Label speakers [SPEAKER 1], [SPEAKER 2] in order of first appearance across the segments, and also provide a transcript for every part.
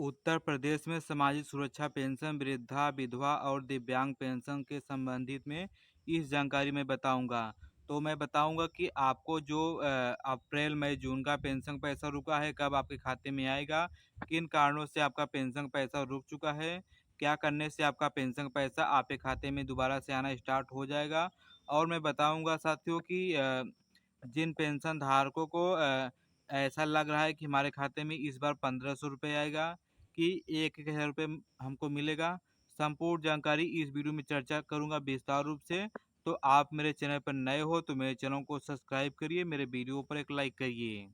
[SPEAKER 1] उत्तर प्रदेश में सामाजिक सुरक्षा पेंशन, वृद्धा, विधवा और दिव्यांग पेंशन के संबंधित में इस जानकारी में बताऊंगा। तो मैं बताऊंगा कि आपको जो अप्रैल, मई, जून का पेंशन पैसा रुका है, कब आपके खाते में आएगा, किन कारणों से आपका पेंशन पैसा रुक चुका है, क्या करने से आपका पेंशन पैसा आपके खाते में दोबारा से आना स्टार्ट हो जाएगा। और मैं बताऊंगा साथियों कि जिन पेंशन धारकों को ऐसा लग रहा है कि हमारे खाते में इस बार 1500 रुपये आएगा कि 1,000 रुपये हमको मिलेगा, संपूर्ण जानकारी इस वीडियो में चर्चा करूंगा विस्तार रूप से। तो आप मेरे चैनल पर नए हो तो मेरे चैनल को सब्सक्राइब करिए, मेरे वीडियो पर एक लाइक करिए।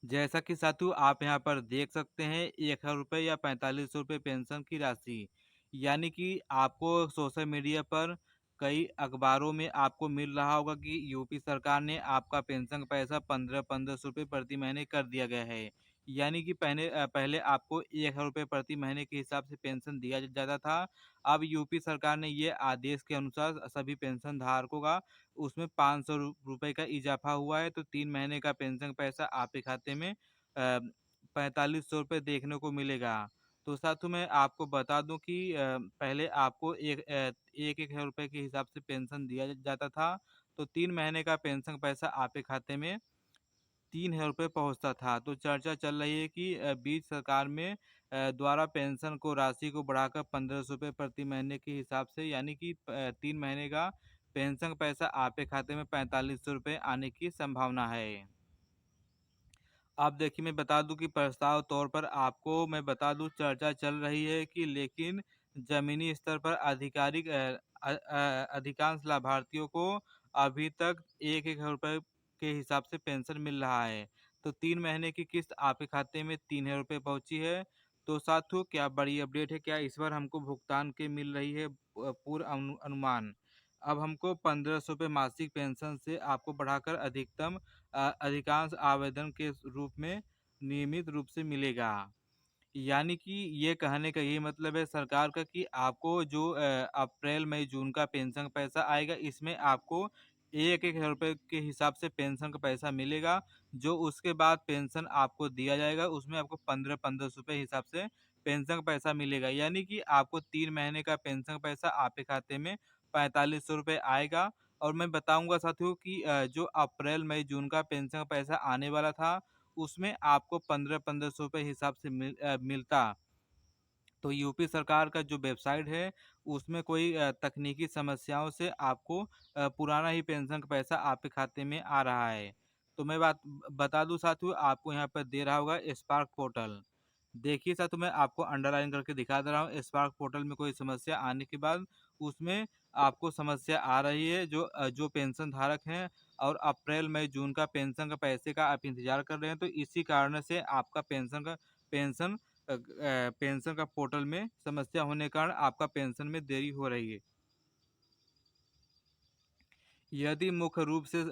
[SPEAKER 1] जैसा कि साथियों आप यहाँ पर देख सकते हैं, 1,000 रुपये या 4500 रुपये पेंशन की राशि, यानी कि आपको सोशल मीडिया पर कई अखबारों में आपको मिल रहा होगा कि यूपी सरकार ने आपका पेंशन का पैसा 15-1500 रुपये प्रति महीने कर दिया गया है। यानी कि पहले आपको 1,000 रुपये प्रति महीने के हिसाब से पेंशन दिया जाता था। अब यूपी सरकार ने ये आदेश के अनुसार सभी पेंशन धारकों का उसमें 500 रुपये का इजाफा हुआ है। तो 3 महीने का पेंशन पैसा आपके खाते में 4500 रुपये देखने को मिलेगा। तो साथियों मैं आपको बता दूं कि पहले आपको एक हजार रुपये के हिसाब से पेंशन दिया जाता था। तो 3 महीने का पेंशन पैसा आपके खाते में 3,000 रुपये पहुंचता था। तो चर्चा चल रही है कि बीच सरकार में द्वारा पेंशन को राशि को बढ़ाकर 1500 रुपये प्रति महीने के हिसाब से, यानी कि 3 महीने का पेंशन का पैसा आपके खाते में 4500 रुपये आने की संभावना है। अब देखिए मैं बता दूं कि प्रस्ताव तौर पर आपको मैं बता दूं, चर्चा चल रही है कि लेकिन जमीनी स्तर पर अधिकांश लाभार्थियों को अभी तक 1,000 रुपये के हिसाब से पेंशन मिल रहा है। तो 3 महीने की किस्त आपके खाते में 3,000 रुपये पहुंची है। तो साथियों क्या बड़ी अपडेट है, क्या इस बार हमको भुगतान के मिल रही है पूर्व अनुमान। अब हमको 1500 रुपये मासिक पेंशन से आपको बढ़ाकर अधिकतम अधिकांश आवेदन के रूप में नियमित रूप से मिलेगा। यानी कि ये कहने का यही मतलब है सरकार का कि आपको जो अप्रैल, मई, जून का पेंशन का पैसा आएगा, इसमें आपको 1,000 रुपये के हिसाब से पेंशन का पैसा मिलेगा। जो उसके बाद पेंशन आपको दिया जाएगा उसमें आपको 15-1500 रुपये हिसाब से पेंशन का पैसा मिलेगा। यानी कि आपको 3 महीने का पेंशन का पैसा आपके खाते में 4500 रुपये आएगा। और मैं बताऊंगा साथियों कि जो अप्रैल, मई, जून का पेंशन का पैसा आने वाला था उसमें आपको 15-1500 रुपये हिसाब से मिलता। तो यूपी सरकार का जो वेबसाइट है उसमें कोई तकनीकी समस्याओं से आपको पुराना ही पेंशन का पैसा आपके खाते में आ रहा है। तो मैं बता दूं साथियों, आपको यहाँ पर दे रहा होगा स्पार्क पोर्टल। देखिए साथियों मैं आपको अंडरलाइन करके दिखा दे रहा हूँ, स्पार्क पोर्टल में कोई समस्या आने के बाद उसमें आपको समस्या आ रही है जो पेंशन धारक हैं और अप्रैल, मई, जून का पेंशन का पैसे का आप इंतजार कर रहे हैं। तो इसी कारण से आपका पेंशन पेंशन का पोर्टल में समस्या होने के कारण आपका पेंशन में देरी हो रही है। यदि मुख्य रूप से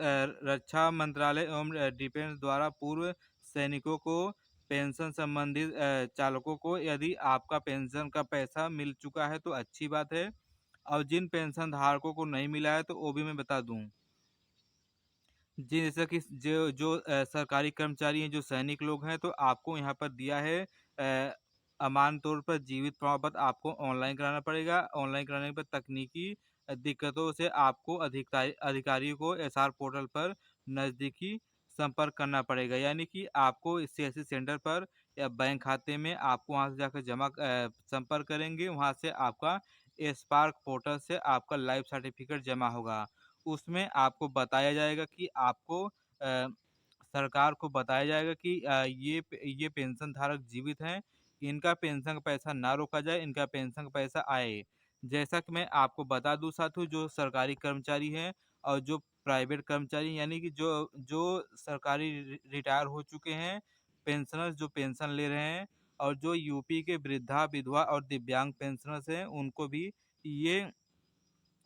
[SPEAKER 1] रक्षा मंत्रालय एवं डिफेंस द्वारा पूर्व सैनिकों को पेंशन संबंधित चालकों को यदि आपका पेंशन का पैसा मिल चुका है तो अच्छी बात है। और जिन पेंशन धारकों को नहीं मिला है तो वो भी मैं बता दूं। जी, जैसा कि जो जो सरकारी कर्मचारी हैं, जो सैनिक लोग हैं, तो आपको यहाँ पर दिया है अमान तौर पर जीवित प्रमाण पत्र आपको ऑनलाइन कराना पड़ेगा। ऑनलाइन कराने पर तकनीकी दिक्कतों से आपको अधिकारियों को एसआर पोर्टल पर नज़दीकी संपर्क करना पड़ेगा। यानी कि आपको सीएससी सेंटर पर या बैंक खाते में आपको वहाँ से जाकर संपर्क करेंगे, वहाँ से आपका स्पार्क पोर्टल से आपका लाइफ सर्टिफिकेट जमा होगा। उसमें आपको बताया जाएगा कि आपको सरकार को बताया जाएगा कि ये पेंशन धारक जीवित हैं, इनका पेंशन का पैसा ना रोका जाए, इनका पेंशन का पैसा आए। जैसा कि मैं आपको बता दूं साथियों, जो सरकारी कर्मचारी हैं और जो प्राइवेट कर्मचारी, यानी कि जो जो सरकारी रिटायर हो चुके हैं, पेंशनर्स जो पेंशन ले रहे हैं, और जो यूपी के वृद्धा, विधवा और दिव्यांग पेंशनर्स हैं, उनको भी ये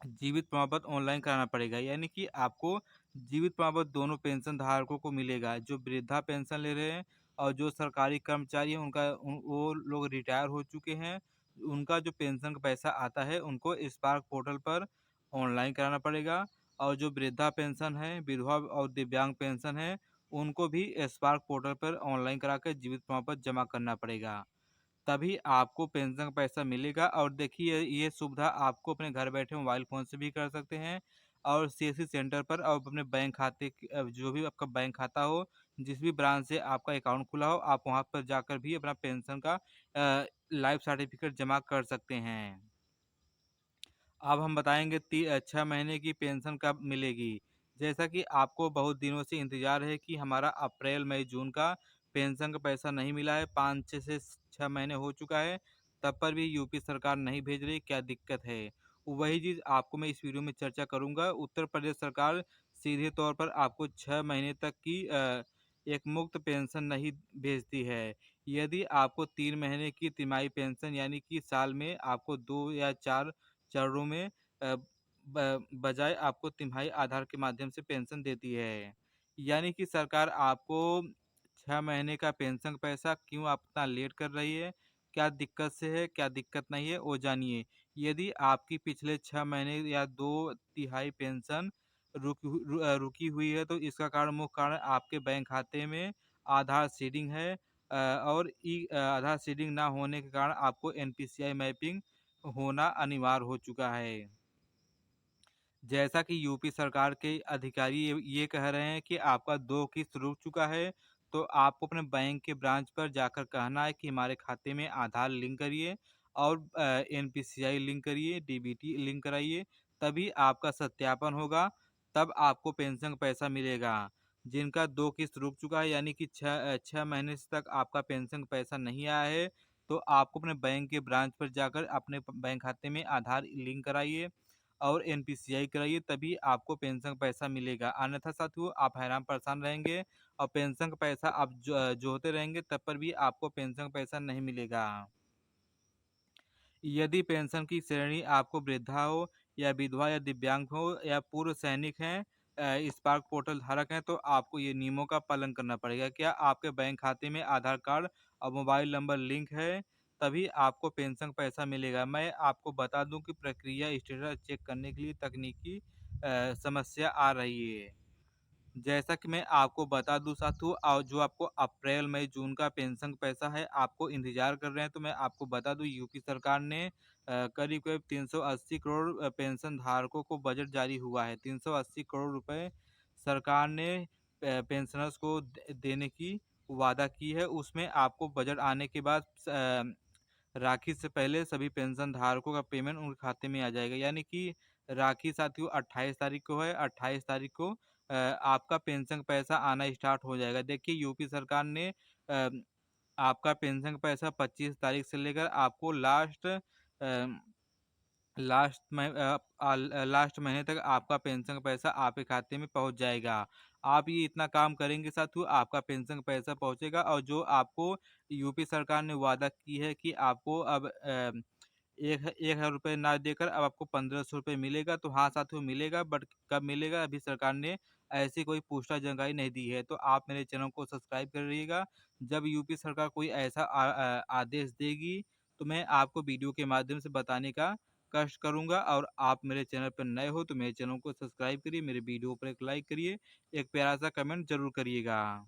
[SPEAKER 1] जीवित प्रमाण पत्र ऑनलाइन कराना पड़ेगा। यानी कि आपको जीवित प्रमाण पत्र दोनों पेंशन धारकों को मिलेगा, जो वृद्धा पेंशन ले रहे हैं और जो सरकारी कर्मचारी हैं वो लोग रिटायर हो चुके हैं, उनका जो पेंशन का पैसा आता है उनको स्पार्क पोर्टल पर ऑनलाइन कराना पड़ेगा। और जो वृद्धा पेंशन है, विधवा और दिव्यांग पेंशन है, उनको भी स्पार्क पोर्टल पर ऑनलाइन कराकर जीवित प्रमाण पत्र जमा करना पड़ेगा। तभी आपको पेंशन का पैसा मिलेगा। और देखिए ये सुविधा आपको अपने घर बैठे मोबाइल फ़ोन से भी कर सकते हैं और सीएससी सेंटर पर और अपने बैंक खाते जो भी आपका बैंक खाता हो, जिस भी ब्रांच से आपका अकाउंट खुला हो, आप वहाँ पर जाकर भी अपना पेंशन का लाइफ सर्टिफिकेट जमा कर सकते हैं। अब हम बताएँगे 6 महीने की पेंशन कब मिलेगी। जैसा कि आपको बहुत दिनों से इंतज़ार है कि हमारा अप्रैल, मई, जून का पेंशन का पैसा नहीं मिला है, 5 से 6 महीने हो चुका है, तब पर भी यूपी सरकार नहीं भेज रही, क्या दिक्कत है? वही चीज़ आपको मैं इस वीडियो में चर्चा करूँगा। उत्तर प्रदेश सरकार सीधे तौर पर आपको 6 महीने तक की एक मुफ्त पेंशन नहीं भेजती है। यदि आपको 3 महीने की तिमाही पेंशन यानी कि साल में आपको 2 या 4 चरणों में बजाय आपको तिमाही आधार के माध्यम से पेंशन देती है। यानी कि सरकार आपको 6 महीने का पेंशन का पैसा क्यों आप इतना लेट कर रही है, क्या दिक्कत से है, क्या दिक्कत नहीं है, वो जानिए। यदि आपकी पिछले 6 महीने या 2 तिहाई पेंशन रुकी हुई है, तो इसका मुख्य कारण आपके बैंक खाते में आधार सीडिंग है। और आधार सीडिंग ना होने के कारण आपको एनपीसीआई मैपिंग होना अनिवार्य हो चुका है। जैसा कि यूपी सरकार के अधिकारी ये कह रहे हैं कि आपका 2 किस्त रुक चुका है, तो आपको अपने बैंक के ब्रांच पर जाकर कहना है कि हमारे खाते में आधार लिंक करिए और एनपीसीआई लिंक करिए, डीबीटी लिंक कराइए, तभी आपका सत्यापन होगा, तब आपको पेंशन का पैसा मिलेगा। जिनका 2 किस्त रुक चुका है यानी कि 6 महीने से तक आपका पेंशन का पैसा नहीं आया है, तो आपको अपने बैंक के ब्रांच पर जाकर अपने बैंक खाते में आधार लिंक कराइए और एनपीसीआई कराइए, तभी आपको पेंशन का पैसा मिलेगा। अन्यथा साथियों आप हैरान परेशान रहेंगे और पेंशन का पैसा आप जोहते रहेंगे, तब पर भी आपको पेंशन का पैसा नहीं मिलेगा। यदि पेंशन की श्रेणी आपको वृद्धा हो या विधवा या दिव्यांग हो या पूर्व सैनिक हैं, स्पार्क पोर्टल धारक हैं, तो आपको ये नियमों का पालन करना पड़ेगा। क्या आपके बैंक खाते में आधार कार्ड और मोबाइल नंबर लिंक है, तभी आपको पेंशन का पैसा मिलेगा। मैं आपको बता दूं कि प्रक्रिया स्टेटस चेक करने के लिए तकनीकी समस्या आ रही है। जैसा कि मैं आपको बता दूँ साथियों, जो आपको अप्रैल, मई, जून का पेंशन का पैसा है, आपको इंतज़ार कर रहे हैं, तो मैं आपको बता दूँ यूपी सरकार ने करीब-करीब 380 करोड़ पेंशन धारकों को बजट जारी हुआ है। 380 करोड़ रुपए सरकार ने पेंशनर्स को देने की वादा की है। उसमें आपको बजट आने के बाद राखी से पहले सभी पेंशन धारकों का पेमेंट उनके खाते में आ जाएगा। यानी कि राखी साथियों 28 तारीख को है, 28 तारीख को आपका पेंशन का पैसा आना स्टार्ट हो जाएगा। देखिए यूपी सरकार ने आपका पेंशन का पैसा 25 तारीख से लेकर आपको लास्ट महीने तक आपका पेंशन का पैसा आपके खाते में पहुंच जाएगा। आप ये इतना काम करेंगे साथियों, आपका पेंशन का पैसा पहुंचेगा। और जो आपको यूपी सरकार ने वादा की है कि आपको अब 1,000 रुपये ना देकर अब आपको 1500 रुपये मिलेगा, तो हाँ साथियों मिलेगा, बट कब मिलेगा अभी सरकार ने ऐसी कोई पुष्टि जानकारी नहीं दी है। तो आप मेरे चैनल को सब्सक्राइब कर रहिएगा। जब यूपी सरकार कोई ऐसा आदेश देगी, तो मैं आपको वीडियो के माध्यम से बताने का कष्ट करूँगा। और आप मेरे चैनल पर नए हो तो मेरे चैनल को सब्सक्राइब करिए, मेरे वीडियो पर एक लाइक करिए, एक प्यारा सा कमेंट ज़रूर करिएगा।